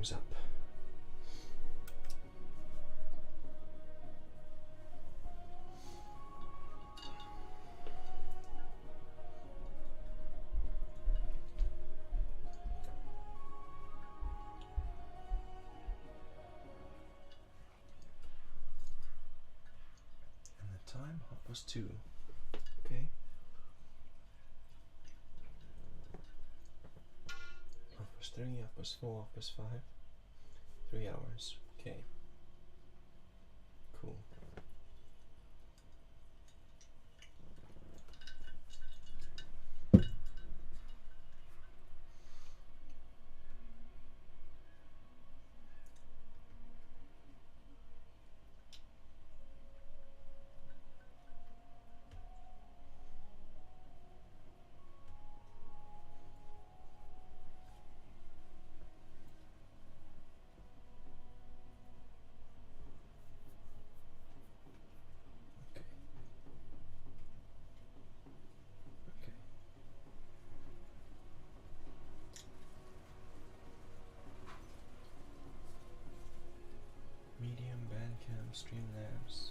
time's up. And the time, 2:30. Okay. 3, 4, 5. 3 hours. Okay. Cool. Medium, Bandcamp, Streamlabs.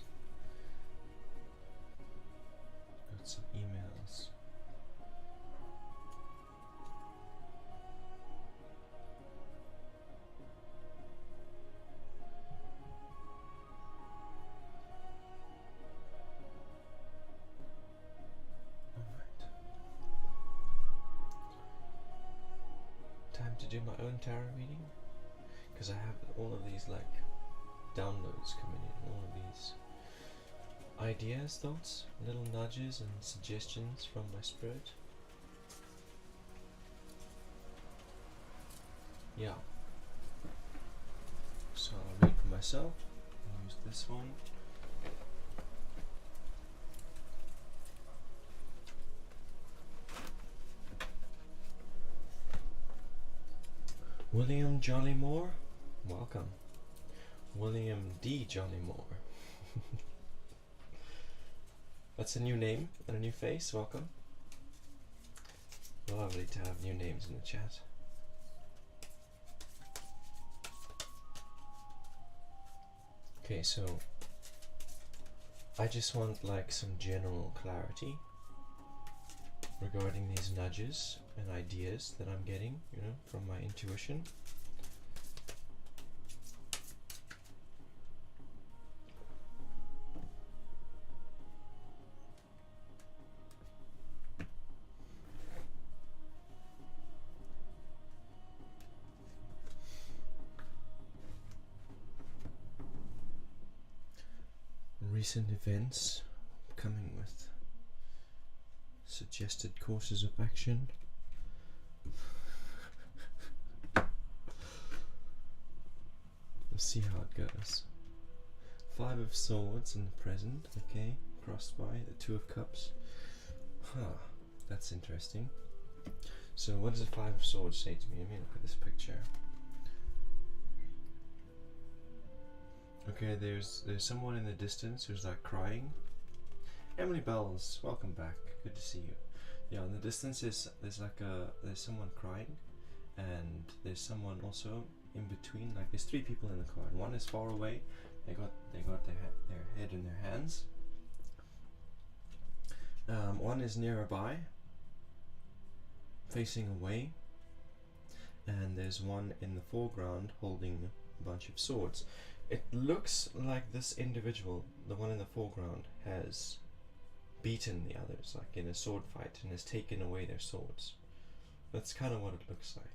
Got some emails. Alright. Time to do my own tarot reading. Because I have all of these like downloads coming in, all of these ideas, thoughts, little nudges and suggestions from my spirit. Yeah. So I'll read for myself and use this one. William Jollymore, welcome. William D. Jollymore. That's a new name and a new face, welcome. Lovely to have new names in the chat. Okay, so I just want like some general clarity regarding these nudges and ideas that I'm getting, you know, from my intuition. Recent events coming with suggested courses of action. Let's see how it goes. 5 of Swords in the present, okay, crossed by the 2 of Cups. Huh, that's interesting. So what does the 5 of Swords say to me? Let me look at this picture. Okay, there's someone in the distance who's like crying. Emily Bells, welcome back. Good to see you. Yeah, in the distance there's someone crying, and there's someone also in between. Like there's 3 people in the car, and one is far away. They got their head in their hands. One is nearby, facing away, and there's one in the foreground holding a bunch of swords. It looks like this individual, the one in the foreground, has beaten the others, like in a sword fight, and has taken away their swords. That's kind of what it looks like.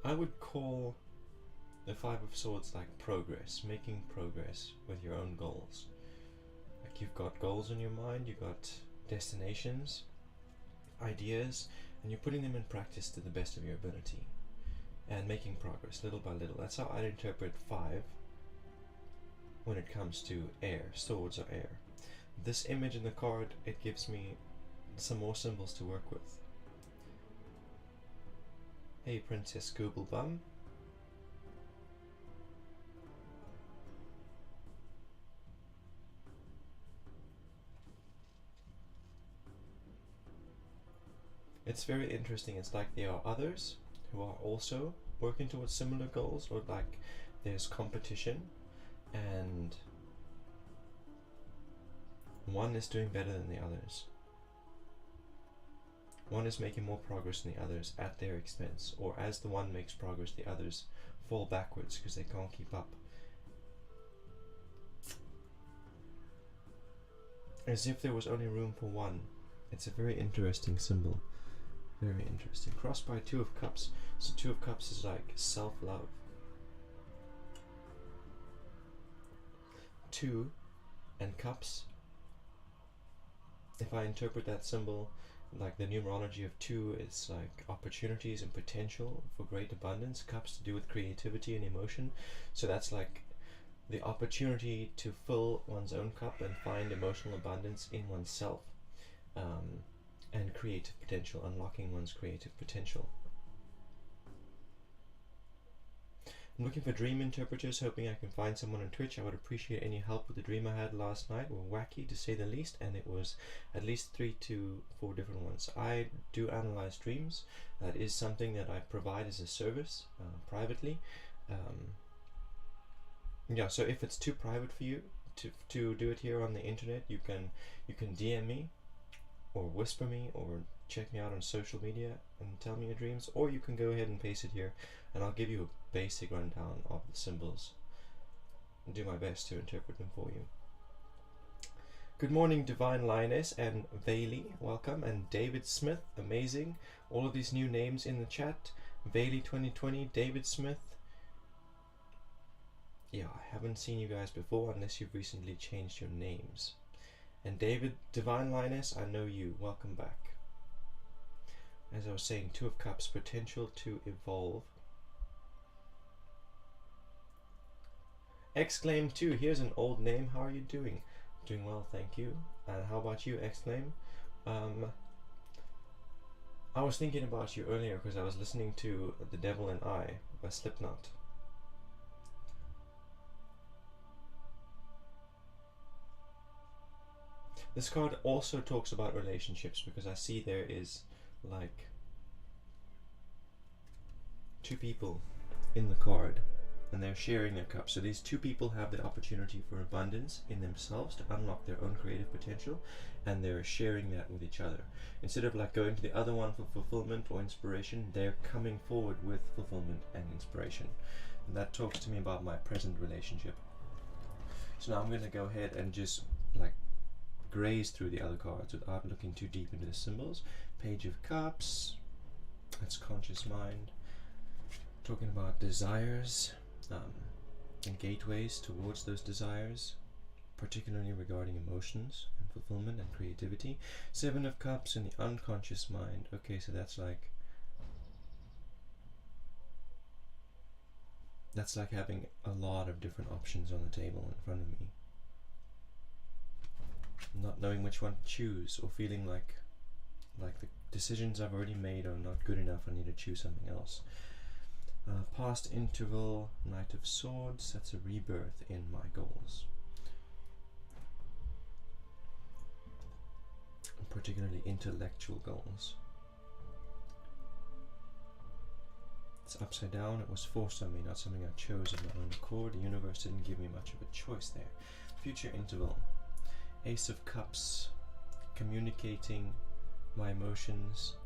I would call the 5 of Swords like progress, making progress with your own goals. Like you've got goals in your mind, you've got destinations, ideas, and you're putting them in practice to the best of your ability and making progress little by little. That's how I interpret 5 when it comes to air. Swords are air. This image in the card, it gives me some more symbols to work with. Hey Princess Googlebum. It's very interesting. It's like there are others who are also working towards similar goals, or like there's competition, and one is doing better than the others. One is making more progress than the others at their expense, or as the one makes progress, the others fall backwards because they can't keep up. As if there was only room for one. It's a very interesting symbol. Very interesting. Crossed by Two of Cups. So Two of Cups is like self-love. Two and Cups, if I interpret that symbol, like the numerology of 2 is like opportunities and potential for great abundance. Cups to do with creativity and emotion. So that's like the opportunity to fill one's own cup and find emotional abundance in oneself, and creative potential, unlocking one's creative potential. I'm looking for dream interpreters, hoping I can find someone on Twitch. I would appreciate any help with the dream I had last night. Were wacky to say the least, and it was at least 3 to 4 different ones. I do analyze dreams. That is something that I provide as a service privately. Yeah, so if it's too private for you to do it here on the internet, you can DM me, or whisper me, or check me out on social media and tell me your dreams, or you can go ahead and paste it here, and I'll give you a basic rundown of the symbols and do my best to interpret them for you. Good morning, Divine Lioness and Bailey, welcome, and David Smith, amazing. All of these new names in the chat. Bailey 2020, David Smith. Yeah, I haven't seen you guys before unless you've recently changed your names. And David, Divine Lioness, I know you. Welcome back. As I was saying, Two of Cups, potential to evolve. Exclaim 2, here's an old name. How are you doing? Doing well, thank you. And how about you, Exclaim? I was thinking about you earlier because I was listening to The Devil and I by Slipknot. This card also talks about relationships, because I see there is like 2 people in the card and they're sharing their cup. So these 2 people have the opportunity for abundance in themselves to unlock their own creative potential, and they're sharing that with each other. Instead of like going to the other one for fulfillment or inspiration, they're coming forward with fulfillment and inspiration. And that talks to me about my present relationship. So now I'm going to go ahead and just like graze through the other cards without looking too deep into the symbols. Page of Cups, that's conscious mind, talking about desires and gateways towards those desires, particularly regarding emotions and fulfillment and creativity. 7 of Cups in the unconscious mind. Okay, so that's like having a lot of different options on the table in front of me, not knowing which one to choose, or feeling like the decisions I've already made are not good enough. I need to choose something else. Past interval, Knight of Swords, that's a rebirth in my goals. Particularly intellectual goals. It's upside down. It was forced on me, not something I chose of my own accord. The universe didn't give me much of a choice there. Future interval. Ace of Cups, communicating my emotions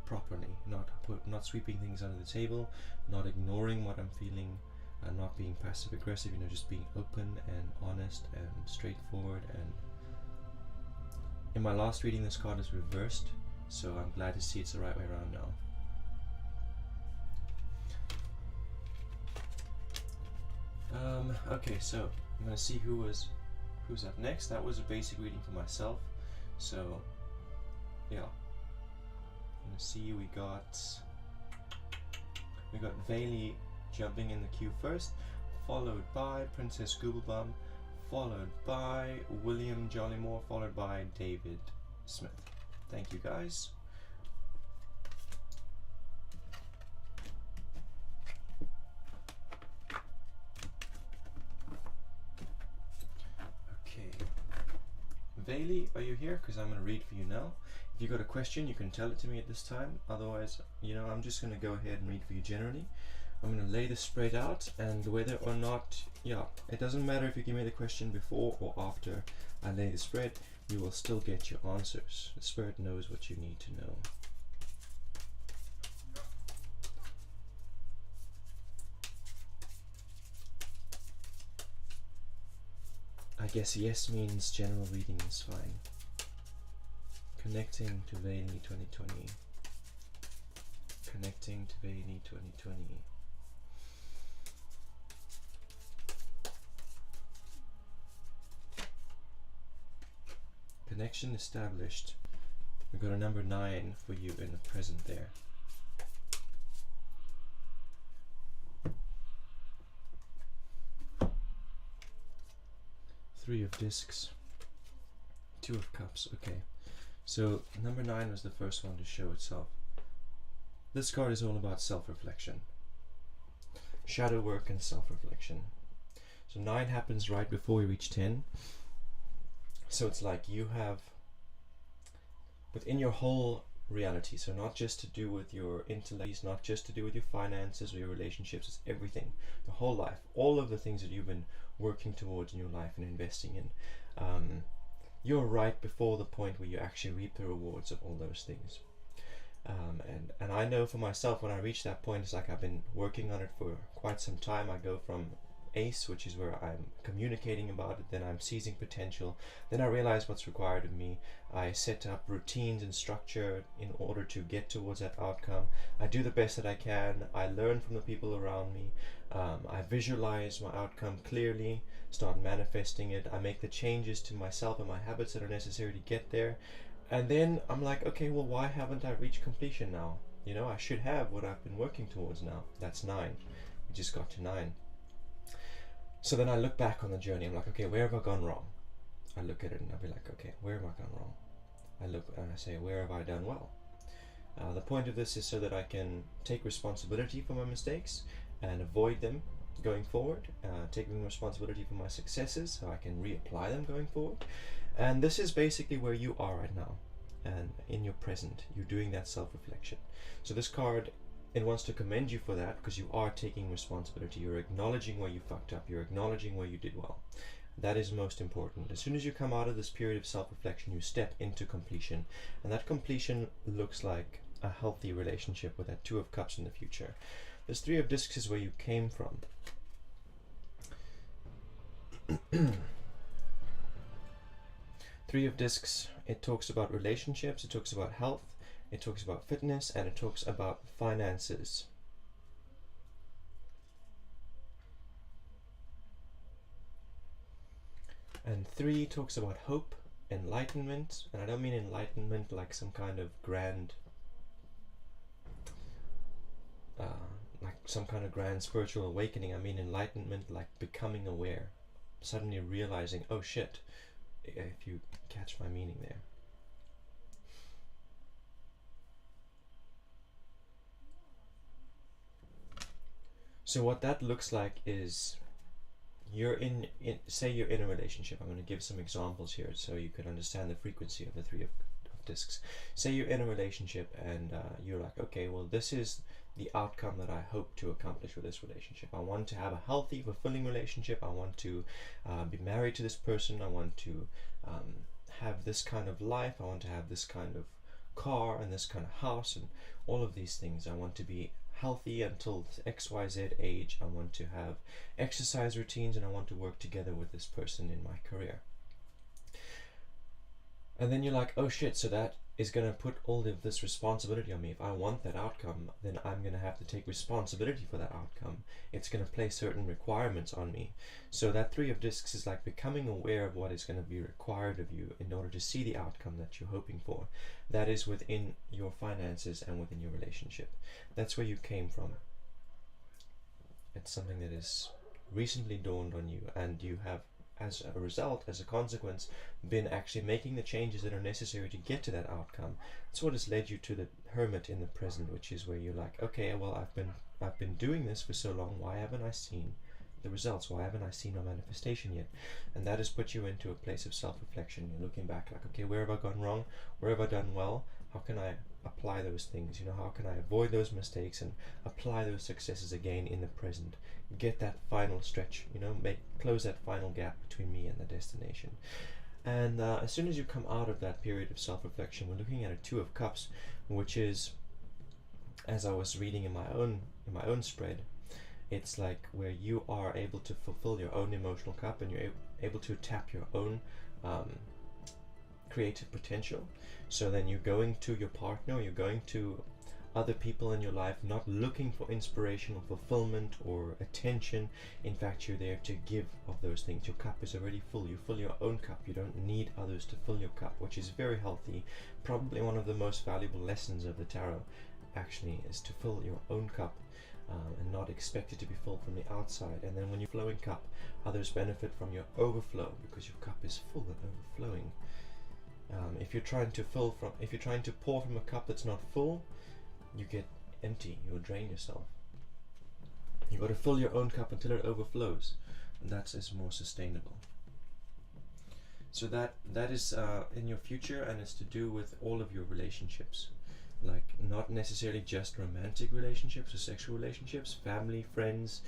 properly, not sweeping things under the table, not ignoring what I'm feeling, not being passive aggressive, just being open and honest and straightforward. And in my last reading, this card is reversed, so I'm glad to see it's the right way around now. Okay, so I'm gonna see who's up next. That was a basic reading for myself, so yeah. I'm gonna see, we got Vayli jumping in the queue first, followed by Princess Googlebum, followed by William Jollymore, followed by David Smith. Thank you guys. daily are you here? Because I'm going to read for you now. If you got a question, you can tell it to me at this time. Otherwise, you know, I'm just going to go ahead and read for you generally. I'm going to lay the spread out, and whether or not, yeah, it doesn't matter if you give me the question before or after I lay the spread, you will still get your answers. The spirit knows what you need to know. I guess yes means general reading is fine. Connecting to Veni 2020. Connecting to Veni 2020. Connection established. We've got a number 9 for you in the present there. Three of discs. Two of cups. Okay. So number 9 was the first one to show itself. This card is all about self-reflection. Shadow work and self-reflection. So 9 happens right before we reach 10. So it's like you have, within your whole reality, so not just to do with your intellect, not just to do with your finances or your relationships, it's everything, the whole life, all of the things that you've been working towards in your life and investing in. You're right before the point where you actually reap the rewards of all those things. And I know for myself, when I reach that point, it's like I've been working on it for quite some time. I go from ACE, which is where I'm communicating about it, then I'm seizing potential, then I realize what's required of me. I set up routines and structure in order to get towards that outcome. I do the best that I can. I learn from the people around me. I visualize my outcome clearly, start manifesting it. I make the changes to myself and my habits that are necessary to get there. And then I'm like, okay, well, why haven't I reached completion now? You know, I should have what I've been working towards now. That's 9. We just got to 9. So then I look back on the journey. I'm like, okay, where have I gone wrong? I look at it and I'll be like, okay, where have I gone wrong? I look and I say, where have I done well? The point of this is so that I can take responsibility for my mistakes and avoid them going forward, taking responsibility for my successes so I can reapply them going forward. And this is basically where you are right now, and in your present, you're doing that self-reflection. So this card, it wants to commend you for that, because you are taking responsibility. You're acknowledging where you fucked up. You're acknowledging where you did well. That is most important. As soon as you come out of this period of self-reflection, you step into completion. And that completion looks like a healthy relationship with that 2 of cups in the future. This 3 of discs is where you came from. 3 of discs, it talks about relationships, it talks about health, it talks about fitness, and it talks about finances. And 3 talks about hope, enlightenment, and I don't mean enlightenment like some kind of grand, like some kind of grand spiritual awakening. I mean enlightenment like becoming aware, suddenly realizing, oh shit, if you catch my meaning there. So what that looks like is you're say you're in a relationship. I'm going to give some examples here so you can understand the frequency of the 3 of discs. Say you're in a relationship and you're like, okay, well, this is the outcome that I hope to accomplish with this relationship. I want to have a healthy, fulfilling relationship. I want to be married to this person. I want to have this kind of life. I want to have this kind of car and this kind of house and all of these things. I want to be healthy until XYZ age. I want to have exercise routines, and I want to work together with this person in my career. And then you're like, oh shit, so that is going to put all of this responsibility on me. If I want that outcome, then I'm going to have to take responsibility for that outcome. It's going to place certain requirements on me. So that 3 of discs is like becoming aware of what is going to be required of you in order to see the outcome that you're hoping for. That is within your finances and within your relationship. That's where you came from. It's something that has recently dawned on you, and you have, as a result, as a consequence, been actually making the changes that are necessary to get to that outcome. That's what has led you to the Hermit in the present, which is where you're like, okay, well, I've been doing this for so long. Why haven't I seen the results? Why haven't I seen my manifestation yet? And that has put you into a place of self-reflection. You're looking back like, okay, where have I gone wrong? Where have I done well? How can I apply those things? You know, how can I avoid those mistakes and apply those successes again in the present? Get that final stretch, you know, close that final gap between me and the destination. And as soon as you come out of that period of self-reflection, we're looking at a Two of Cups, which is, as I was reading in my own spread, it's like where you are able to fulfill your own emotional cup, and you're able to tap your own creative potential. So then you're going to your partner, you're going to other people in your life, not looking for inspiration or fulfillment or attention. In fact, you're there to give of those things. Your cup is already full. You fill your own cup. You don't need others to fill your cup, which is very healthy. Probably one of the most valuable lessons of the tarot, actually, is to fill your own cup. And not expect it to be filled from the outside. And then when you're flowing cup, others benefit from your overflow because your cup is full and overflowing. If you're trying to pour from a cup that's not full, you get empty. You'll drain yourself. You got to fill your own cup until it overflows, and that is more sustainable. So that is in your future, and it's to do with all of your relationships. Like, not necessarily just romantic relationships or sexual relationships, family, friends,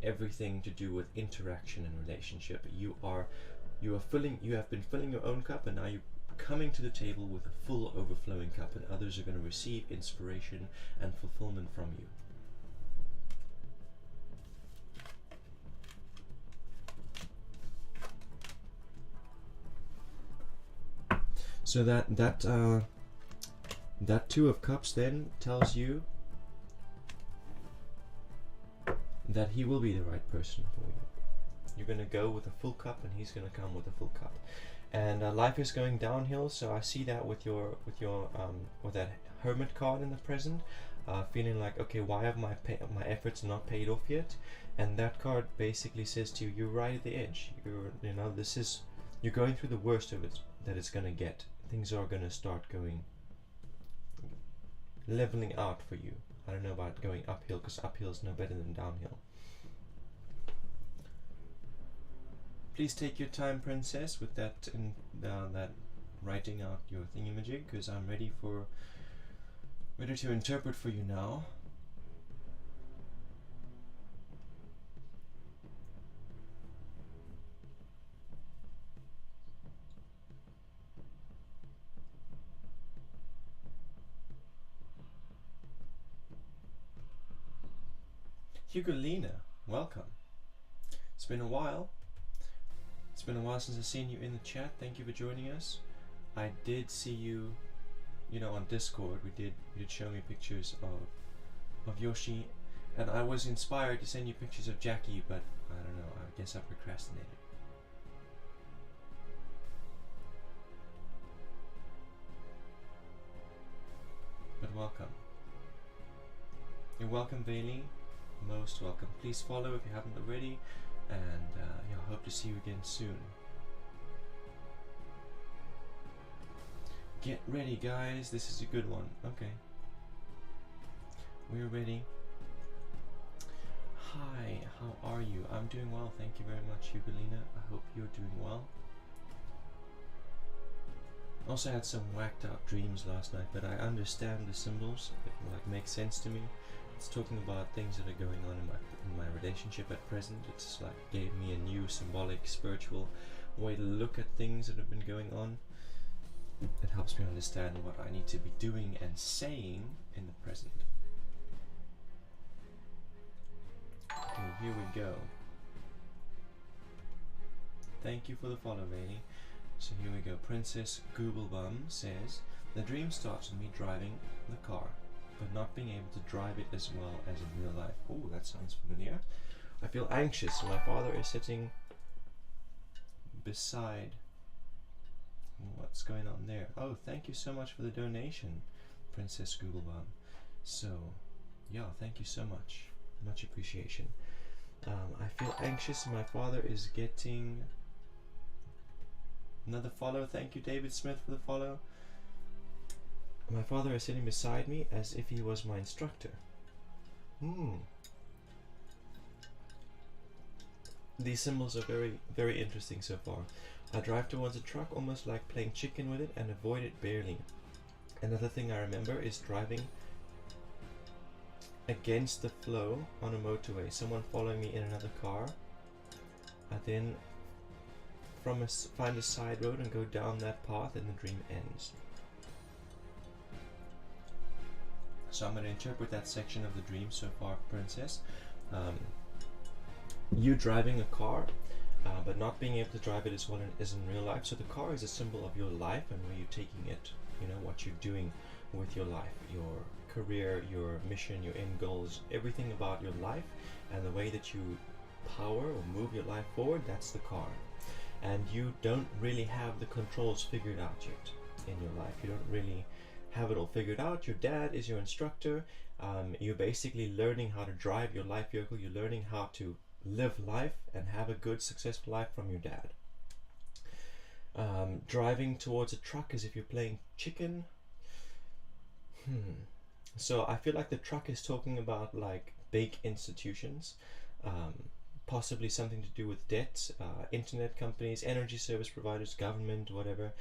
everything to do with interaction and relationship. You have been filling your own cup, and now you're coming to the table with a full overflowing cup, and others are going to receive inspiration and fulfillment from you. So that Two of Cups then tells you that he will be the right person for you. You're going to go with a full cup, and he's going to come with a full cup. And life is going downhill, so I see that with that Hermit card in the present, feeling like, okay, why have my efforts not paid off yet? And that card basically says to you, you're right at the edge. You're going through the worst of it that it's going to get. Things are going to start leveling out for you. I don't know about going uphill, because uphill is no better than downhill. Please take your time, Princess, with that writing out your thingamajig, because I'm ready to interpret for you now. Hugolina, welcome. It's been a while. It's been a while since I've seen you in the chat. Thank you for joining us. I did see you, on Discord. You did show me pictures of Yoshi, and I was inspired to send you pictures of Jackie, but I don't know. I guess I procrastinated. But welcome. You're welcome, Bailey. Most welcome. Please follow if you haven't already, and hope to see you again soon. Get ready, guys. This is a good one. Okay, we're ready. Hi, how are you? I'm doing well, thank you very much, Hugolina. I hope you're doing well. Also had some whacked out dreams last night, but I understand the symbols. It makes sense to me. It's talking about things that are going on in my relationship at present. It's like gave me a new symbolic, spiritual way to look at things that have been going on. It helps me understand what I need to be doing and saying in the present. Okay, here we go. Thank you for the follow, Rainy. So here we go. Princess Googlebum says, the dream starts with me driving the car, but not being able to drive it as well as in real life. Oh, that sounds familiar. I feel anxious. My father is sitting beside. What's going on there? Oh, thank you so much for the donation, Princess Googlebum. So, yeah, thank you so much. Much appreciation. I feel anxious. My father is getting another follow. Thank you, David Smith, for the follow. My father is sitting beside me as if he was my instructor. these symbols are very, very interesting so far. I drive towards a truck almost like playing chicken with it and avoid it barely. Another thing I remember is driving against the flow on a motorway, someone following me in another car. I then find a side road and go down that path and the dream ends. So I'm going to interpret that section of the dream so far, Princess. You driving a car, but not being able to drive it as well as in real life. So the car is a symbol of your life and where you're taking it, you know, what you're doing with your life, your career, your mission, your end goals, everything about your life and the way that you power or move your life forward. That's the car. And you don't really have the controls figured out yet in your life. You don't really have it all figured out. Your dad is your instructor. You're basically learning how to drive your life vehicle. You're learning how to live life and have a good, successful life from your dad. Driving towards a truck as if you're playing chicken. So I feel like the truck is talking about like big institutions, possibly something to do with debt, internet companies, energy service providers, government, whatever.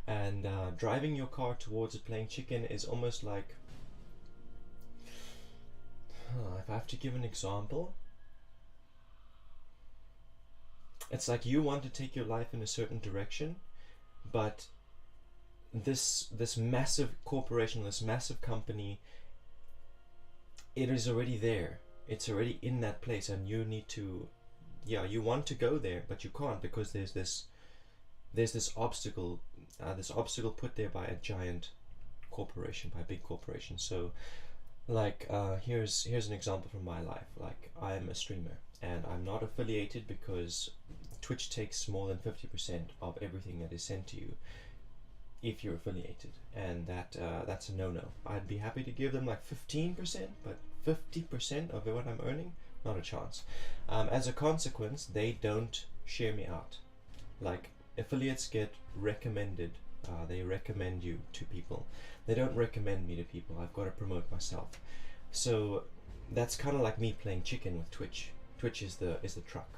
And driving your car towards it playing chicken is almost like, if I have to give an example, it's like you want to take your life in a certain direction, but this massive corporation, this massive company, it is already there. It's already in that place, and you need to, you want to go there, but you can't because there's this obstacle put there by a giant corporation, by a big corporation. So like here's an example from my life. Like, I'm a streamer and I'm not affiliated because Twitch takes more than 50% of everything that is sent to you if you're affiliated, and that's a no-no. I'd be happy to give them like 15%, but 50% of what I'm earning, not a chance. As a consequence, they don't share me out. Like, affiliates get recommended. They recommend you to people. They don't recommend me to people. I've got to promote myself. So that's kind of like me playing chicken with Twitch. Twitch is the truck.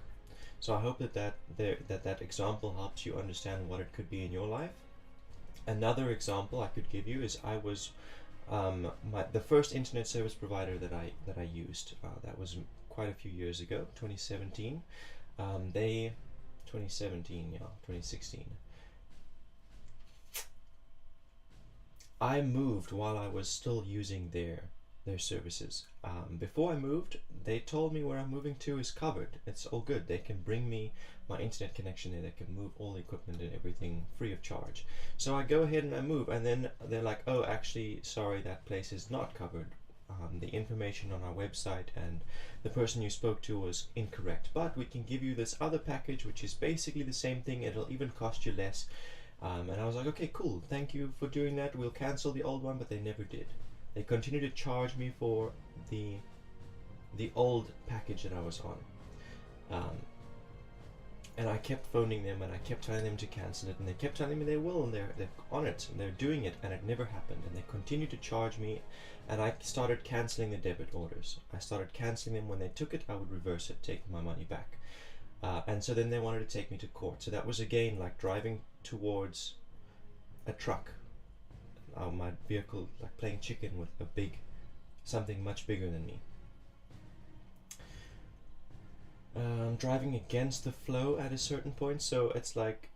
So I hope that example helps you understand what it could be in your life. Another example I could give you is I was the first internet service provider that I used. That was quite a few years ago, 2017. 2016. I moved while I was still using their services. Before I moved, they told me where I'm moving to is covered. It's all good. They can bring me my internet connection there. They can move all the equipment and everything free of charge. So I go ahead and I move, and then they're like, oh, actually, sorry, that place is not covered. The information on our website and the person you spoke to was incorrect, but we can give you this other package which is basically the same thing. It'll even cost you less. And I was like, okay, cool, thank you for doing that. We'll cancel the old one. But they never did. They continued to charge me for the old package that I was on. And I kept phoning them and I kept telling them to cancel it, and they kept telling me they will, and they're on it and they're doing it, and it never happened. And they continued to charge me, and I started canceling the debit orders. I started canceling them. When they took it, I would reverse it, take my money back. And so then they wanted to take me to court. So that was again like driving towards a truck, my vehicle, like playing chicken with something much bigger than me. Driving against the flow at a certain point. So it's like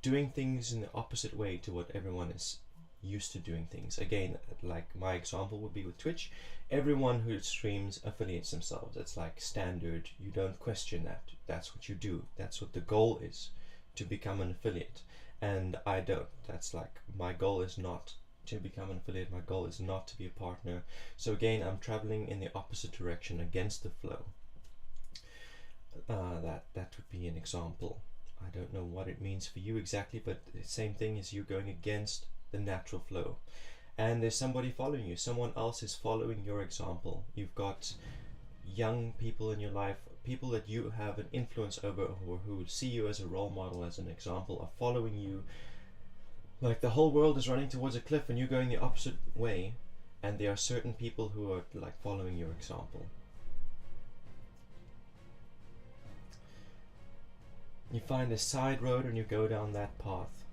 doing things in the opposite way to what everyone is used to doing things. Again, like my example would be with Twitch. Everyone who streams affiliates themselves. It's like standard. You don't question that. That's what you do. That's what the goal is, to become an affiliate. And I don't. That's like, my goal is not to become an affiliate. My goal is not to be a partner. So again, I'm traveling in the opposite direction, against the flow. That would be an example. I don't know what it means for you exactly, but the same thing is you're going against the natural flow. And there's somebody following you. Someone else is following your example. You've got young people in your life, people that you have an influence over, or who see you as a role model, as an example, are following you. Like the whole world is running towards a cliff and you're going the opposite way, and there are certain people who are like following your example. You find a side road and you go down that path.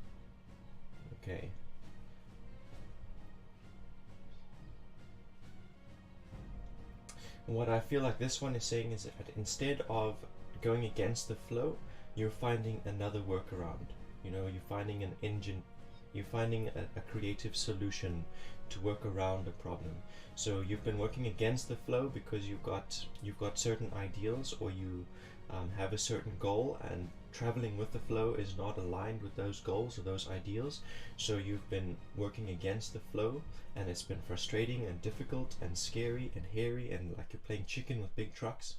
Okay. What I feel like this one is saying is that instead of going against the flow, you're finding another workaround. You know, you're finding an engine, you're finding a creative solution to work around a problem. So you've been working against the flow because you've got certain ideals, or you have a certain goal, and traveling with the flow is not aligned with those goals or those ideals. So you've been working against the flow, and it's been frustrating and difficult and scary and hairy, and like you're playing chicken with big trucks.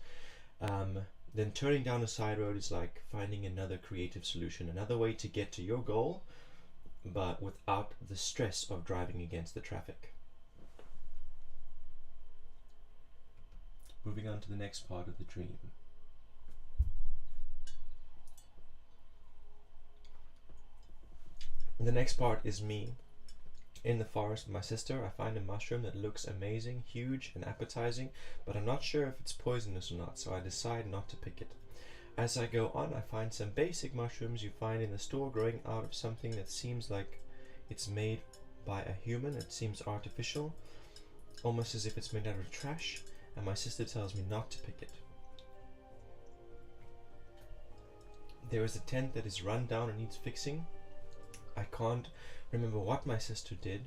Then turning down a side road is like finding another creative solution, another way to get to your goal, but without the stress of driving against the traffic. Moving on to the next part of the dream. The next part is me in the forest with my sister. I find a mushroom that looks amazing, huge and appetizing, but I'm not sure if it's poisonous or not, so I decide not to pick it. As I go on, I find some basic mushrooms you find in the store growing out of something that seems like it's made by a human. It seems artificial, almost as if it's made out of trash, and my sister tells me not to pick it. There is a tent that is run down and needs fixing. I can't remember what my sister did.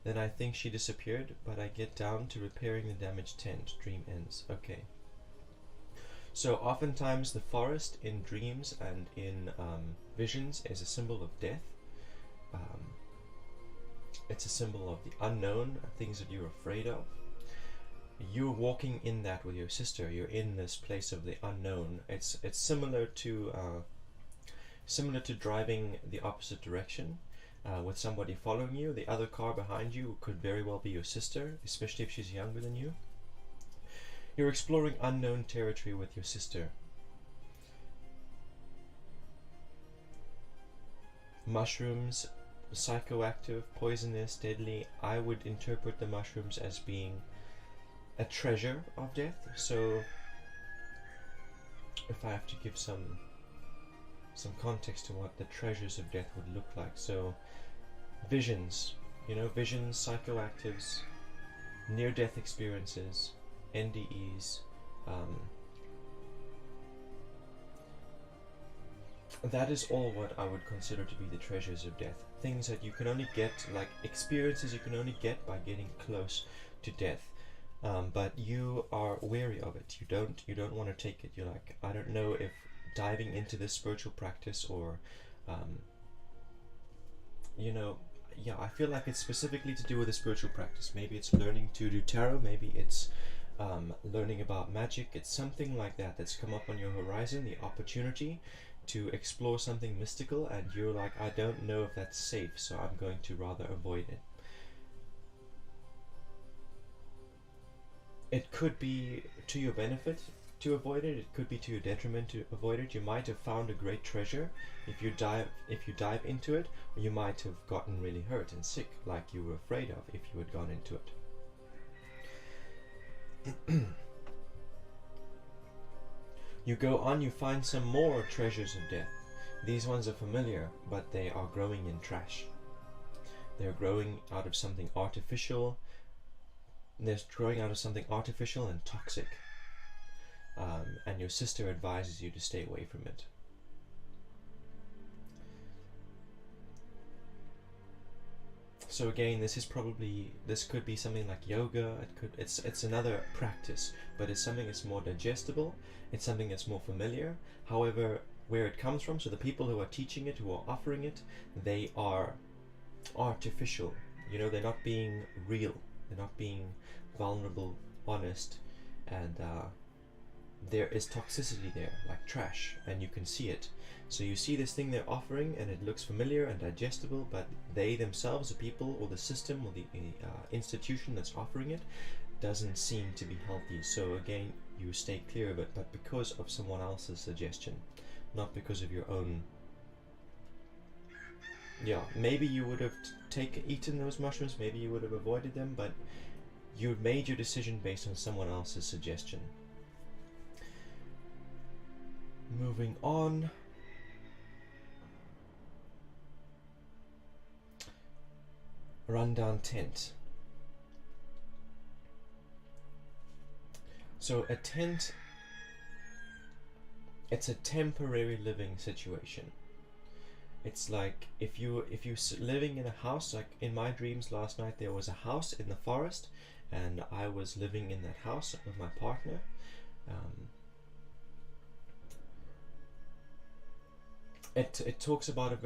Then I think she disappeared, but I get down to repairing the damaged tent. Dream ends. Okay. So oftentimes the forest in dreams and in visions is a symbol of death. It's a symbol of the unknown, things that you're afraid of. You're walking in that with your sister. You're in this place of the unknown. It's similar to driving the opposite direction with somebody following you. The other car behind you could very well be your sister, especially if she's younger than you. You're exploring unknown territory with your sister. Mushrooms, psychoactive, poisonous, deadly. I would interpret the mushrooms as being a treasure of death. So if I have to give some context to what the treasures of death would look like. So visions, visions, psychoactives, near-death experiences, NDEs, that is all what I would consider to be the treasures of death. Things that you can only get, like experiences you can only get by getting close to death. But you are wary of it. You don't want to take it. You're like, I don't know if diving into this spiritual practice or I feel like it's specifically to do with a spiritual practice. Maybe it's learning to do tarot, maybe it's learning about magic. It's something like that that's come up on your horizon, the opportunity to explore something mystical, and you're like, I don't know if that's safe, so I'm going to rather avoid it. It could be to your benefit to avoid it. It could be to your detriment to avoid it. You might have found a great treasure if you dive into it, or you might have gotten really hurt and sick, like you were afraid of if you had gone into it. You go on, you find some more treasures of death. These ones are familiar, but they are growing in trash. They're growing out of something artificial. They're growing out of something artificial and toxic. And your sister advises you to stay away from it. So again, this could be something like yoga. It's another practice, but it's something that's more digestible. It's something that's more familiar. However, where it comes from, so the people who are teaching it, who are offering it, they are artificial. They're not being real. They're not being vulnerable, honest, and there is toxicity there, like trash, and you can see it. So you see this thing they're offering, and it looks familiar and digestible, but they themselves, the people or the system or the institution that's offering it, doesn't seem to be healthy. So again, you stay clear of it, but because of someone else's suggestion, not because of your own. Yeah, maybe you would have eaten those mushrooms, maybe you would have avoided them, but you made your decision based on someone else's suggestion. Moving on. rundown tent. So a tent, it's a temporary living situation. It's like if you're living in a house, like in my dreams last night there was a house in the forest and I was living in that house with my partner. It talks about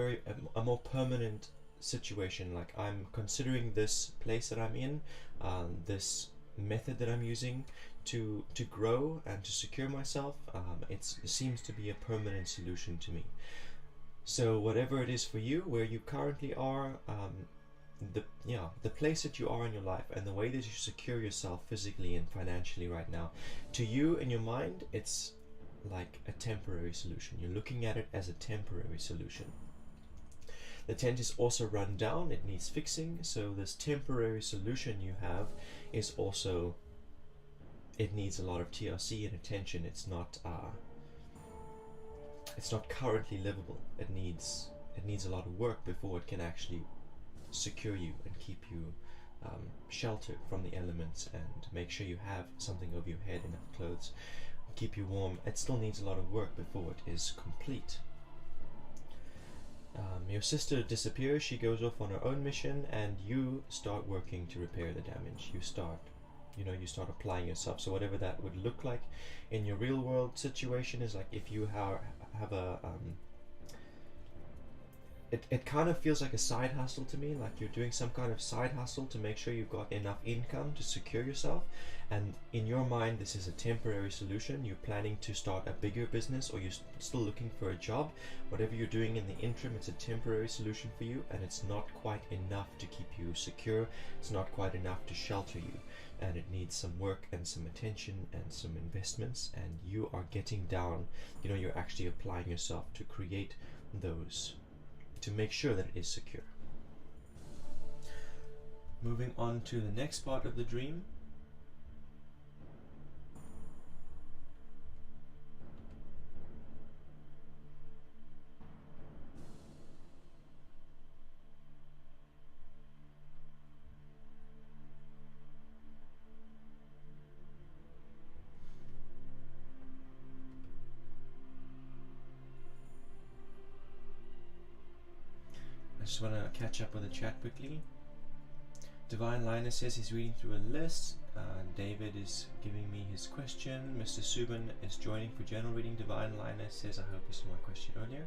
a more permanent situation. Like I'm considering this place that I'm in, this method that I'm using to grow and to secure myself. It seems to be a permanent solution to me. So whatever it is for you, where you currently are, the place that you are in your life and the way that you secure yourself physically and financially right now, to you in your mind, it's like a temporary solution. You're looking at it as a temporary solution. The tent is also run down, it needs fixing, so this temporary solution you have is also, it needs a lot of TLC and attention. It's not currently livable. It needs a lot of work before it can actually secure you and keep you sheltered from the elements and make sure you have something over your head, enough clothes, keep you warm. It still needs a lot of work before it is complete. Your sister disappears, she goes off on her own mission, and you start working to repair the damage. You start applying yourself. So whatever that would look like in your real world situation is like if you have a it kind of feels like a side hustle to me, like you're doing some kind of side hustle to make sure you've got enough income to secure yourself, and in your mind this is a temporary solution. You're planning to start a bigger business, or you're still looking for a job. Whatever you're doing in the interim, it's a temporary solution for you, and it's not quite enough to keep you secure. It's not quite enough to shelter you, and it needs some work and some attention and some investments, and you are getting down, you're actually applying yourself to create those, to make sure that it is secure. Moving on to the next part of the dream. I just want to catch up with the chat quickly. Divine Linus says he's reading through a list. David is giving me his question. Mr. Subin is joining for general reading. Divine Linus says, I hope you saw my question earlier.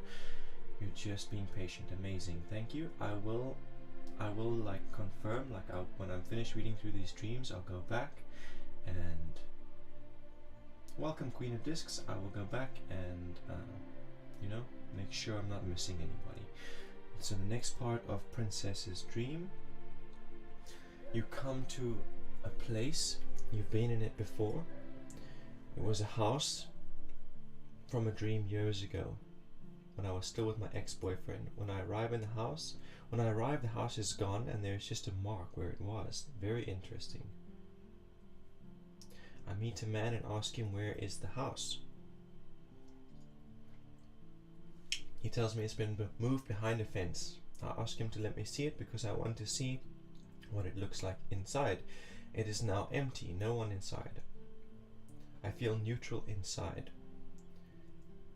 You're just being patient. Amazing. Thank you. I will like confirm, when I'm finished reading through these dreams, I'll go back and welcome Queen of Discs. I will go back and make sure I'm not missing anybody. So the next part of Princess's dream, you come to a place, you've been in it before. It was a house from a dream years ago when I was still with my ex-boyfriend. When I arrive, the house is gone and there's just a mark where it was. Very interesting. I meet a man and ask him, where is the house? He tells me it's been moved behind a fence. I ask him to let me see it because I want to see what it looks like inside. It is now empty, no one inside. I feel neutral inside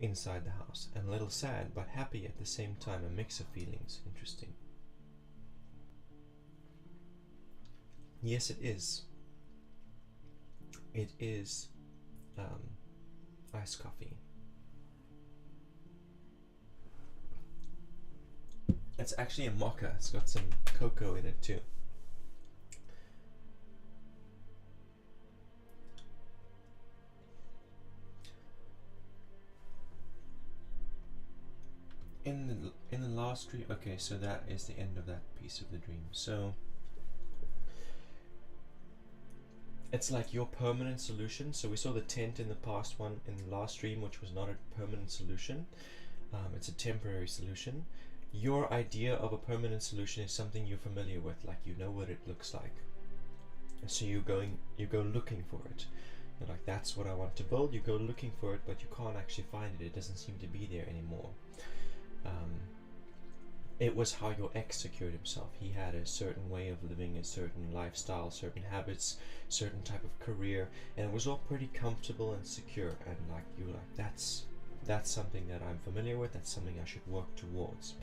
the house, and a little sad but happy at the same time, a mix of feelings. Interesting. Yes, it is. It is iced coffee. It's actually a mocha. It's got some cocoa in it too. In the last dream, okay, so that is the end of that piece of the dream. So it's like your permanent solution. So we saw the tent in the past one, in the last dream, which was not a permanent solution. It's a temporary solution. Your idea of a permanent solution is something you're familiar with, like you know what it looks like. And so you go looking for it. You're like, that's what I want to build. You go looking for it, but you can't actually find it. It doesn't seem to be there anymore. it was how your ex secured himself. He had a certain way of living, a certain lifestyle, certain habits, certain type of career, and it was all pretty comfortable and secure. And like you were like, that's something that I'm familiar with. That's something I should work towards.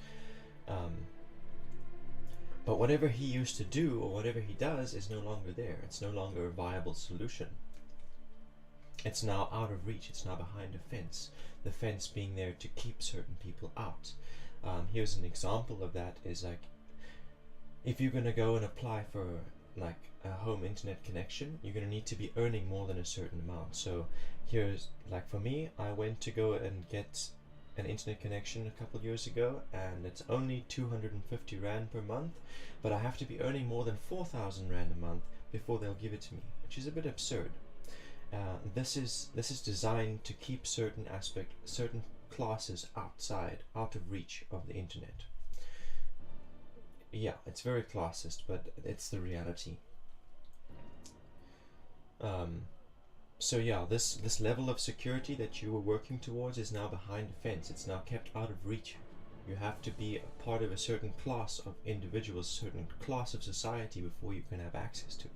But whatever he used to do or whatever he does is no longer there. It's no longer a viable solution. It's now out of reach. It's now behind a fence. The fence being there to keep certain people out. Here's an example of that is like, if you're going to go and apply for like a home internet connection, you're going to need to be earning more than a certain amount. So here's like, for me, I went to go and get an internet connection a couple years ago, and it's only 250 Rand per month, but I have to be earning more than 4,000 Rand a month before they'll give it to me, which is a bit absurd. This is designed to keep certain classes out of reach of the internet. Yeah, it's very classist, but it's the reality. So yeah, this level of security that you were working towards is now behind a fence. It's now kept out of reach. You have to be a part of a certain class of individuals, certain class of society before you can have access to it.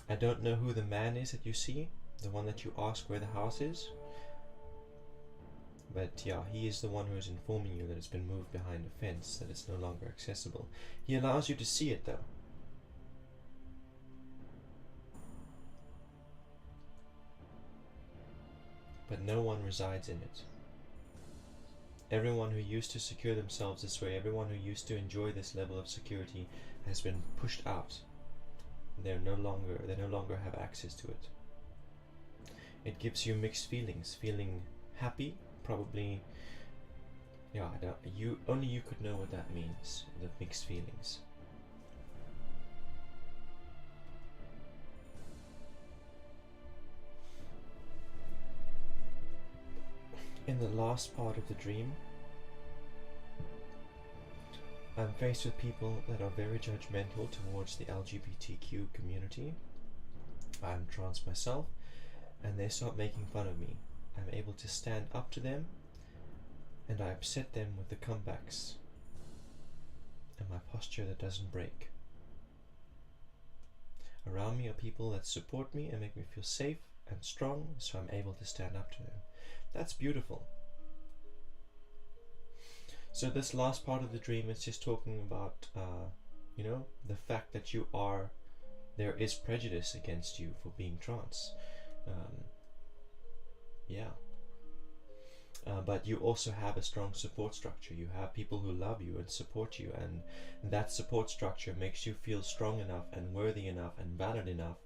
I don't know who the man is that you see, the one that you ask where the house is. But yeah, he is the one who is informing you that it's been moved behind a fence, that it's no longer accessible. He allows you to see it though. But no one resides in it. Everyone who used to secure themselves this way, everyone who used to enjoy this level of security has been pushed out. They no longer have access to it. It gives you mixed feelings, feeling happy, probably. Yeah, only you could know what that means, the mixed feelings. In the last part of the dream, I'm faced with people that are very judgmental towards the LGBTQ community. I'm trans myself, and they start making fun of me. I'm able to stand up to them, and I upset them with the comebacks and my posture that doesn't break. Around me are people that support me and make me feel safe and strong, so I'm able to stand up to them. That's beautiful. So this last part of the dream is just talking about, the fact that there is prejudice against you for being trans. But you also have a strong support structure. You have people who love you and support you, and that support structure makes you feel strong enough and worthy enough and valid enough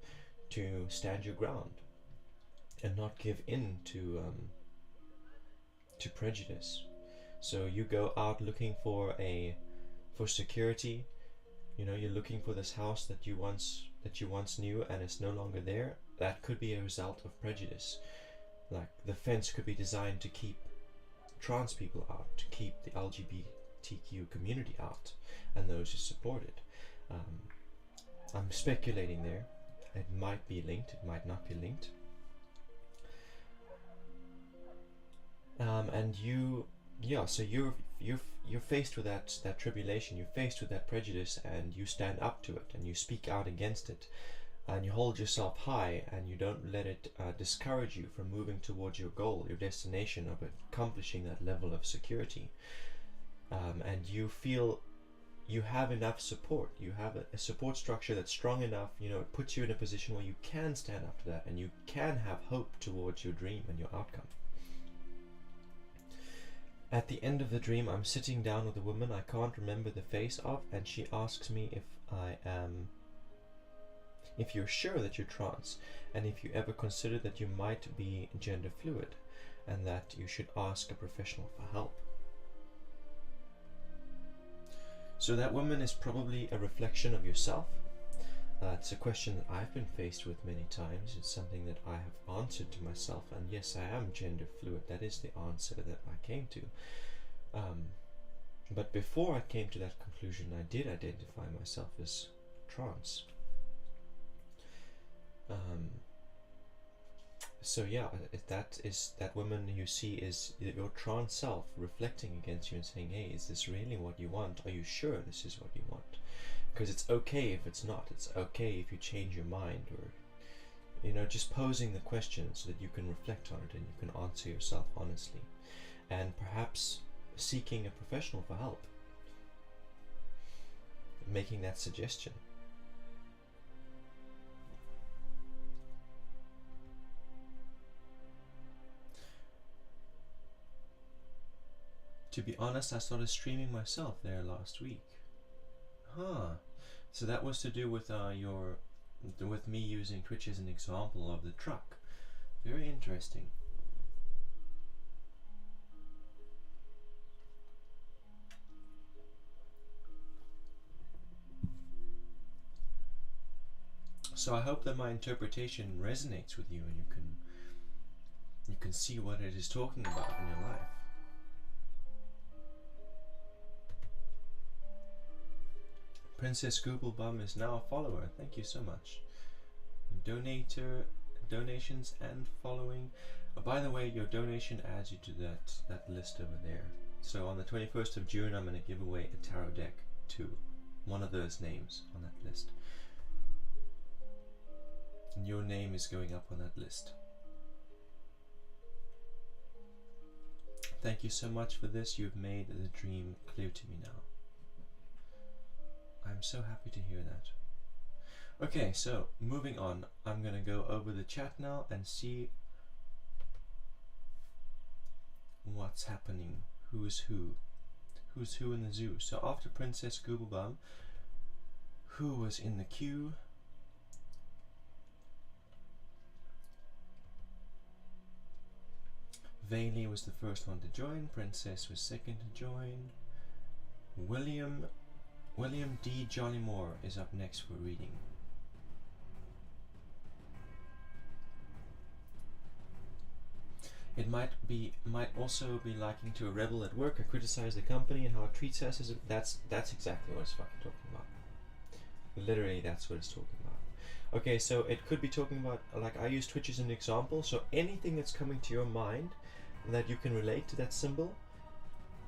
to stand your ground and not give in to prejudice. So you go out looking for security. You're looking for this house that you once knew and it's no longer there. That could be a result of prejudice. Like, the fence could be designed to keep trans people out, to keep the LGBTQ community out, and those who support it. I'm speculating there. It might be linked, it might not be linked. So you're faced with that tribulation, you're faced with that prejudice, and you stand up to it and you speak out against it, and you hold yourself high, and you don't let it discourage you from moving towards your goal, your destination of accomplishing that level of security. And you feel you have enough support, you have a support structure that's strong enough, it puts you in a position where you can stand up to that and you can have hope towards your dream and your outcome. At the end of the dream, I'm sitting down with a woman I can't remember the face of, and she asks me if you're sure that you're trans, and if you ever consider that you might be gender fluid, and that you should ask a professional for help. So that woman is probably a reflection of yourself. It's a question that I've been faced with many times. It's something that I have answered to myself, and yes, I am gender fluid. That is the answer that I came to. But before I came to that conclusion, I did identify myself as trans. So yeah, if that woman you see is your trance self reflecting against you and saying, hey, is this really what you want? Are you sure this is what you want? Because it's okay if it's not. It's okay if you change your mind, or just posing the question so that you can reflect on it and you can answer yourself honestly, and perhaps seeking a professional for help, making that suggestion. To be honest, I started streaming myself there last week. Huh. So that was to do with with me using Twitch as an example of the truck. Very interesting. So I hope that my interpretation resonates with you and you can see what it is talking about in your life. Princess Googlebum is now a follower. Thank you so much. Donations and following. By the way, your donation adds you to that list over there. So on the 21st of June, I'm going to give away a tarot deck to one of those names on that list. And your name is going up on that list. Thank you so much for this. You've made the dream clear to me now. I'm so happy to hear that. Okay, so moving on, I'm gonna go over the chat now and see what's happening, who's who in the zoo. So after Princess Googlebum, who was in the queue? Vailey was the first one to join, Princess was second to join, William D. Jollymore is up next for reading. It might also be liking to a rebel at work. I criticize the company and how it treats us. That's exactly what it's fucking talking about. Literally, that's what it's talking about. Okay, so it could be talking about, like, I use Twitch as an example. So anything that's coming to your mind that you can relate to that symbol,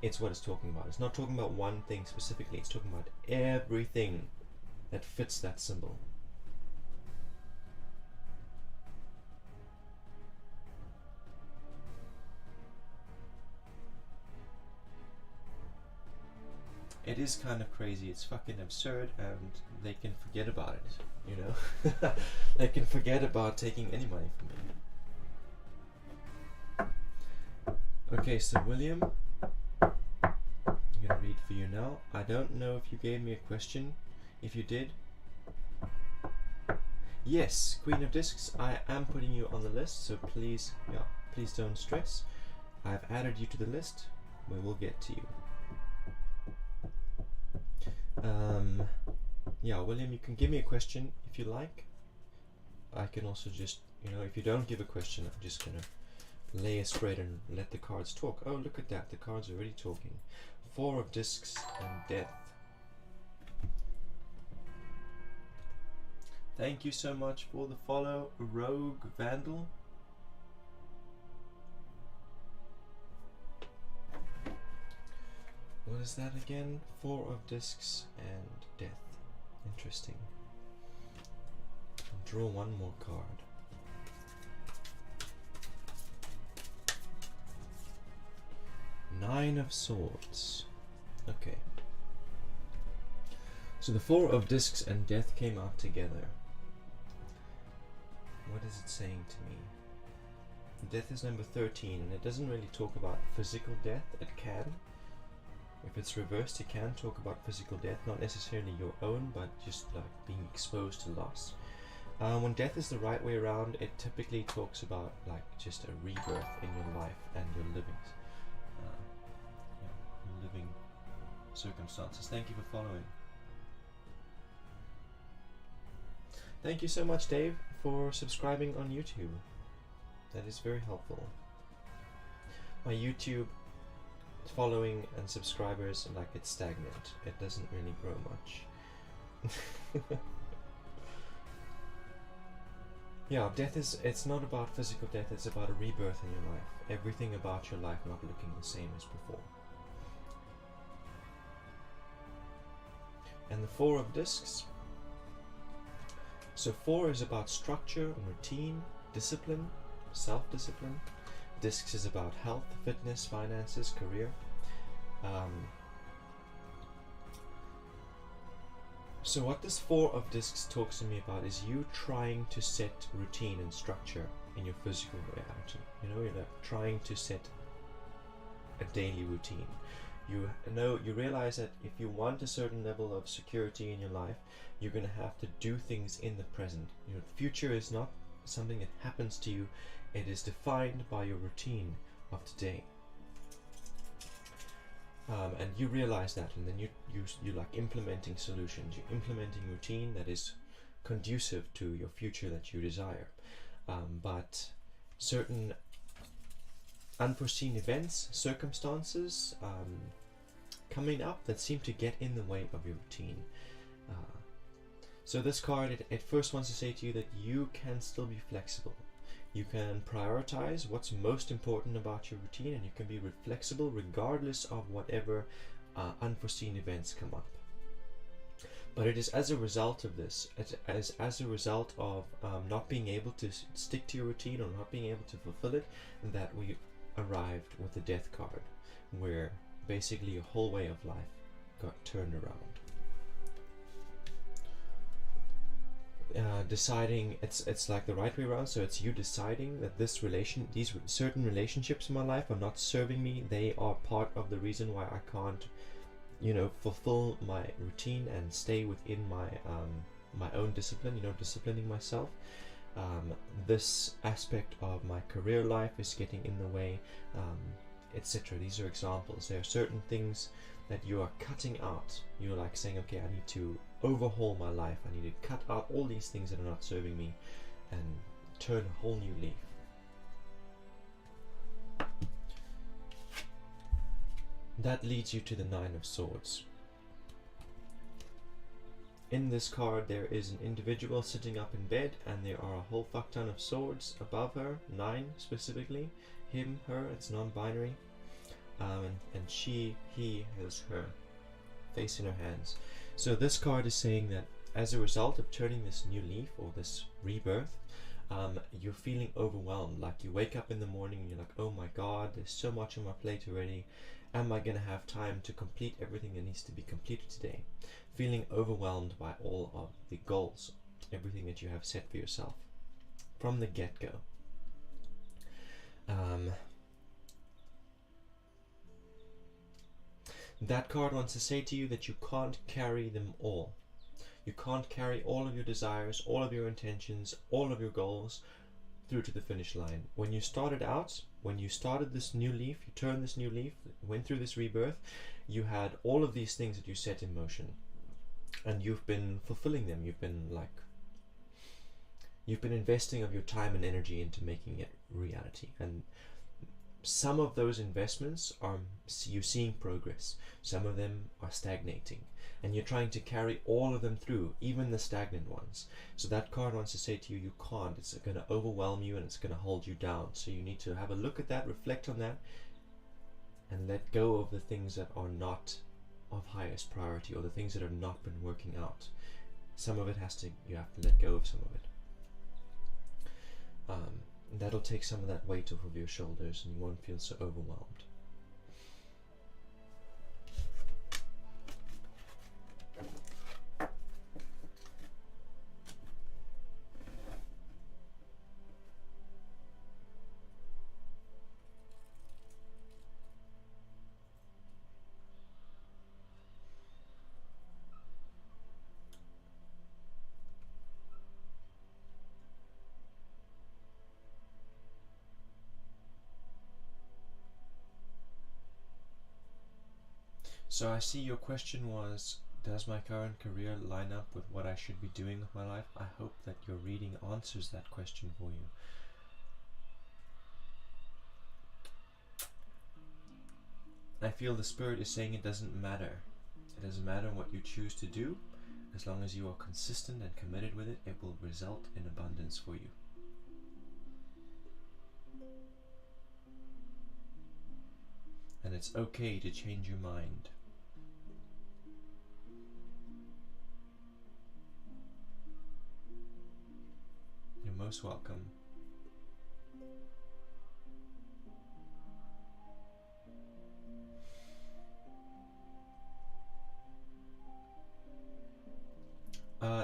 it's what it's talking about. It's not talking about one thing specifically. It's talking about everything that fits that symbol. It is kind of crazy. It's fucking absurd, and they can forget about it, you know? They can forget about taking any money from me. Okay, so William, I'm gonna read for you now. I don't know if you gave me a question. If you did, yes, Queen of Discs, I am putting you on the list, so please don't stress. I've added you to the list. We will get to you. Yeah, William, you can give me a question if you like. I can also just, if you don't give a question, I'm just gonna lay a spread and let the cards talk. Oh, look at that, the cards are already talking. 4 of Discs and Death. Thank you so much for the follow, Rogue Vandal. What is that again? 4 of Discs and Death. Interesting. Draw one more card. Nine of Swords. Okay. So the 4 of Discs and Death came out together. What is it saying to me? Death is number 13, and it doesn't really talk about physical death. It can. If it's reversed, it can talk about physical death, not necessarily your own, but just like being exposed to loss. When death is the right way around, it typically talks about like just a rebirth in your life and your living circumstances. Thank you for following. Thank you so much, Dave, for subscribing on YouTube. That is very helpful. My YouTube following and subscribers, like, it's stagnant. It doesn't really grow much. Yeah, death is, it's not about physical death, it's about a rebirth in your life. Everything about your life not looking the same as before. And the Four of Discs. So 4 is about structure and routine, discipline, self-discipline. Discs is about health, fitness, finances, career. So what this 4 of Discs talks to me about is you trying to set routine and structure in your physical reality. You know, you're like trying to set a daily routine. You realize that if you want a certain level of security in your life, you're going to have to do things in the present. You know, the future is not something that happens to you, it is defined by your routine of today. And you realize that, and then you like implementing solutions. You're implementing routine that is conducive to your future that you desire. But certain unforeseen events, circumstances coming up that seem to get in the way of your routine. So this card, it first wants to say to you that you can still be flexible. You can prioritize what's most important about your routine, and you can be flexible regardless of whatever unforeseen events come up. But it is as a result of this, as a result of not being able to stick to your routine or not being able to fulfill it, that we arrived with the Death card, where basically your whole way of life got turned around. Deciding, it's like the right way around. So it's you deciding that these certain relationships in my life are not serving me. They are part of the reason why I can't, you know, fulfill my routine and stay within my my own discipline. You know, disciplining myself. This aspect of my career life is getting in the way, etc. These are examples. There are certain things that you are cutting out. You're like saying, okay, I need to overhaul my life. I need to cut out all these things that are not serving me and turn a whole new leaf. That leads you to the Nine of Swords. In this card there is an individual sitting up in bed, and there are a whole fuck ton of swords above her, 9 specifically. Him, her, it's non-binary. And she, he has her face in her hands. So this card is saying that as a result of turning this new leaf or this rebirth, you're feeling overwhelmed. Like you wake up in the morning and you're like, oh my god, there's so much on my plate already. Am I going to have time to complete everything that needs to be completed today? Feeling overwhelmed by all of the goals, everything that you have set for yourself from the get-go. That card wants to say to you that you can't carry them all. You can't carry all of your desires, all of your intentions, all of your goals through to the finish line. When you started out, when you started this new leaf, you turned this new leaf, went through this rebirth, you had all of these things that you set in motion. And you've been fulfilling them. You've been investing of your time and energy into making it reality. And some of those investments are you seeing progress. Some of them are stagnating, and you're trying to carry all of them through, even the stagnant ones. So that card wants to say to you, you can't. It's going to overwhelm you and it's going to hold you down. So you need to have a look at that, reflect on that, and let go of the things that are not of highest priority, or the things that have not been working out. Some of it you have to let go of some of it. That'll take some of that weight off of your shoulders and you won't feel so overwhelmed. So I see your question was, does my current career line up with what I should be doing with my life? I hope that your reading answers that question for you. I feel the Spirit is saying it doesn't matter. It doesn't matter what you choose to do. As long as you are consistent and committed with it, it will result in abundance for you. And it's okay to change your mind. You're most welcome.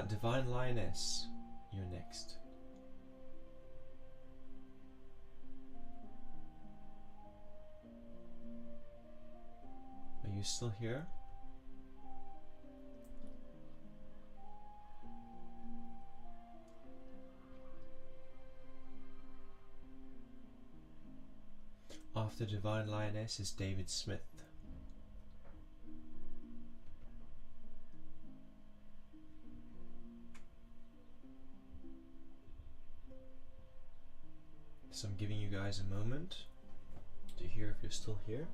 Divine Lioness, you're next. Are you still here? After Divine Lioness is David Smith. So I'm giving you guys a moment to hear if you're still here.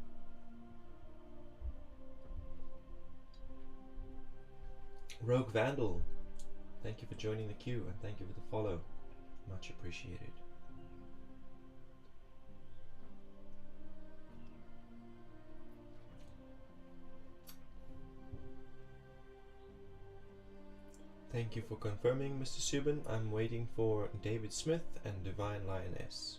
Rogue Vandal, thank you for joining the queue and thank you for the follow. Much appreciated. Thank you for confirming, Mr. Subin. I'm waiting for David Smith and Divine Lioness.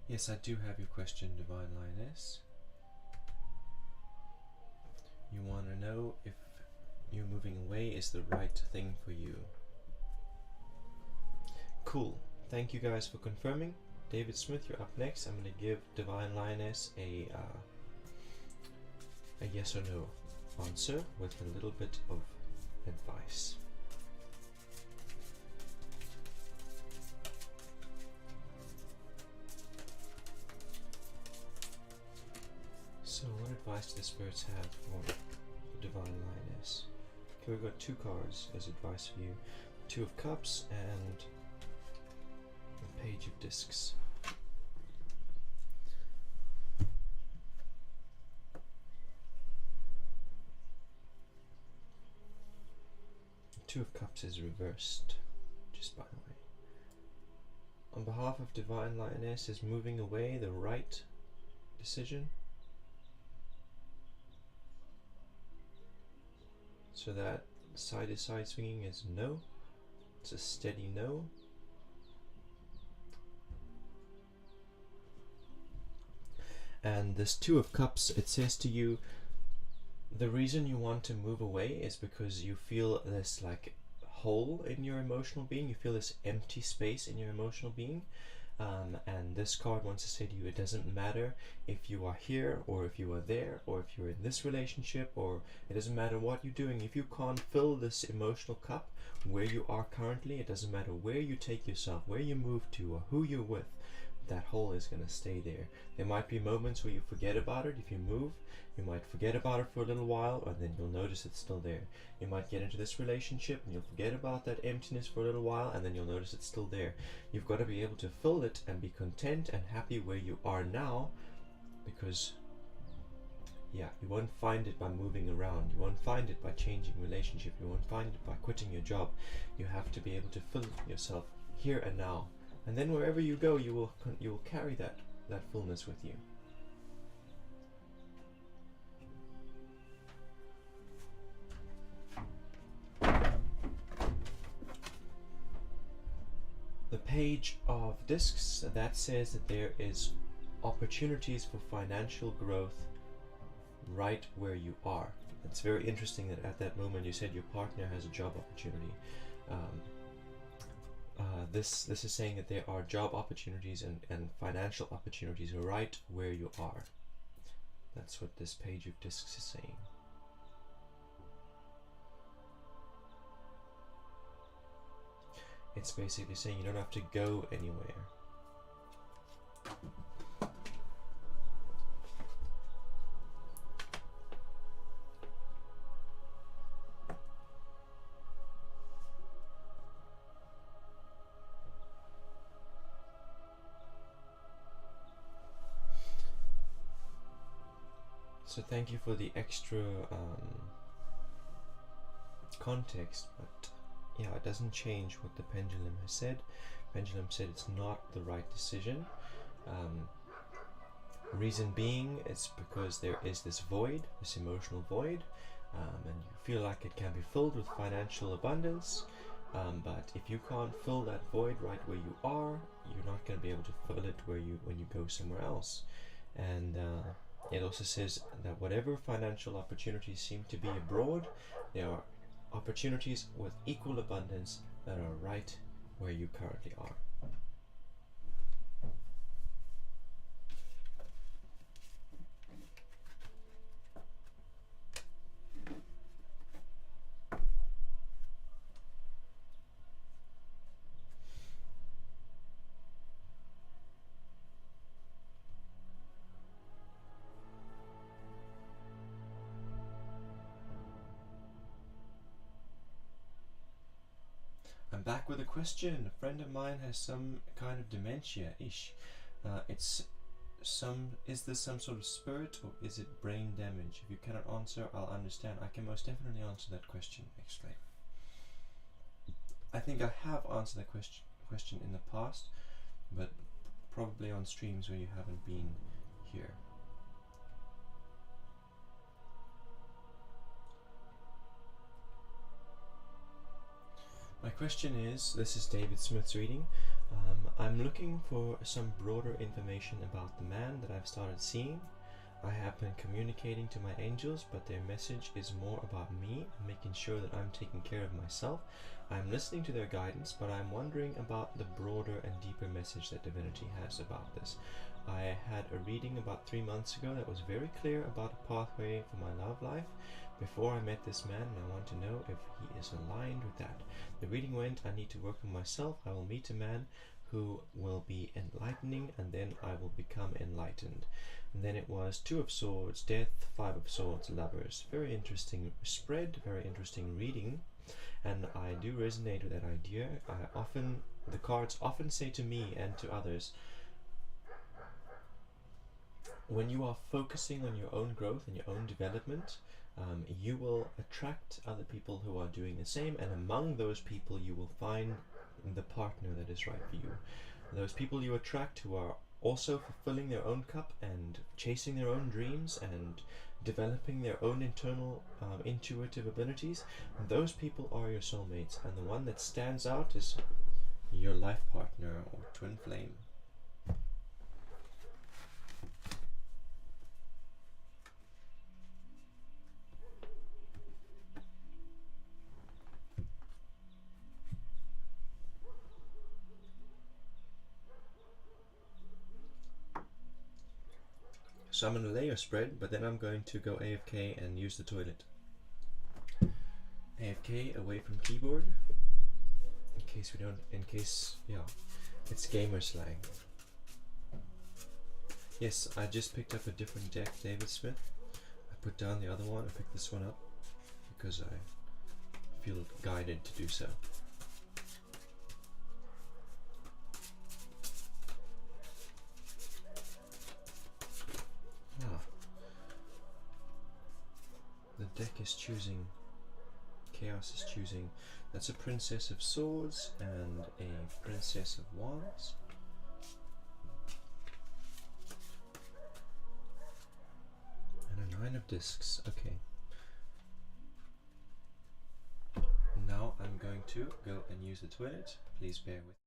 Yes, I do have your question, Divine Lioness. You want to know if you moving away is the right thing for you. Cool. Thank you guys for confirming. David Smith, you're up next. I'm going to give Divine Lioness a yes or no answer with a little bit of advice. So what advice do the spirits have for Divine Lioness? Okay, we've got 2 cards as advice for you. 2 of Cups and the Page of Discs. The 2 of Cups is reversed, just by the way. On behalf of Divine Lioness, is moving away the right decision? So that side-to-side swinging is no. It's a steady no. And this 2 of Cups, it says to you, the reason you want to move away is because you feel this like hole in your emotional being. You feel this empty space in your emotional being. And this card wants to say to you, it doesn't matter if you are here or if you are there or if you're in this relationship, or it doesn't matter what you're doing. If you can't fill this emotional cup where you are currently, it doesn't matter where you take yourself, where you move to, or who you're with, that hole is going to stay there. There might be moments where you forget about it. If you move, you might forget about it for a little while, and then you'll notice it's still there. You might get into this relationship and you'll forget about that emptiness for a little while, and then you'll notice it's still there. You've got to be able to fill it and be content and happy where you are now, because yeah, you won't find it by moving around. You won't find it by changing relationship. You won't find it by quitting your job. You have to be able to fill yourself here and now. And then wherever you go, you will carry that fullness with you. The Page of Discs, that says that there is opportunities for financial growth right where you are. It's very interesting that at that moment you said your partner has a job opportunity. This is saying that there are job opportunities and financial opportunities right where you are. That's what this Page of Discs is saying. It's basically saying you don't have to go anywhere. So thank you for the extra context, but yeah, it doesn't change what the pendulum has said. Pendulum said it's not the right decision. Reason being, it's because there is this void, this emotional void, and you feel like it can be filled with financial abundance, but if you can't fill that void right where you are, you're not going to be able to fill it when you go somewhere else. And it also says that whatever financial opportunities seem to be abroad, there are opportunities with equal abundance that are right where you currently are. I'm back with a question. A friend of mine has some kind of dementia-ish. Is this some sort of spirit or is it brain damage? If you cannot answer, I'll understand. I can most definitely answer that question. Exclaim. I think I have answered that question in the past, but probably on streams where you haven't been here. My question is, this is David Smith's reading. I'm looking for some broader information about the man that I've started seeing. I have been communicating to my angels, but their message is more about me and making sure that I'm taking care of myself. I'm listening to their guidance, but I'm wondering about the broader and deeper message that Divinity has about this. I had a reading about 3 months ago that was very clear about a pathway for my love life before I met this man, and I want to know if he is aligned with that. The reading went, I need to work on myself. I will meet a man who will be enlightening, and then I will become enlightened. And then it was 2 of Swords, Death, 5 of Swords, Lovers. Very interesting spread, very interesting reading, and I do resonate with that idea. The cards often say to me and to others, when you are focusing on your own growth and your own development, you will attract other people who are doing the same, and among those people you will find the partner that is right for you. Those people you attract who are also fulfilling their own cup and chasing their own dreams and developing their own internal intuitive abilities, those people are your soulmates, and the one that stands out is your life partner or twin flame. So I'm going to lay a spread, but then I'm going to go AFK and use the toilet. AFK, away from keyboard, it's gamer slang. Yes, I just picked up a different deck, David Smith. I put down the other one, I picked this one up because I feel guided to do so. The deck is choosing, Chaos is choosing. That's a Princess of Swords and a Princess of Wands. And a 9 of Discs, okay. Now I'm going to go and use the toilet. Please bear with me.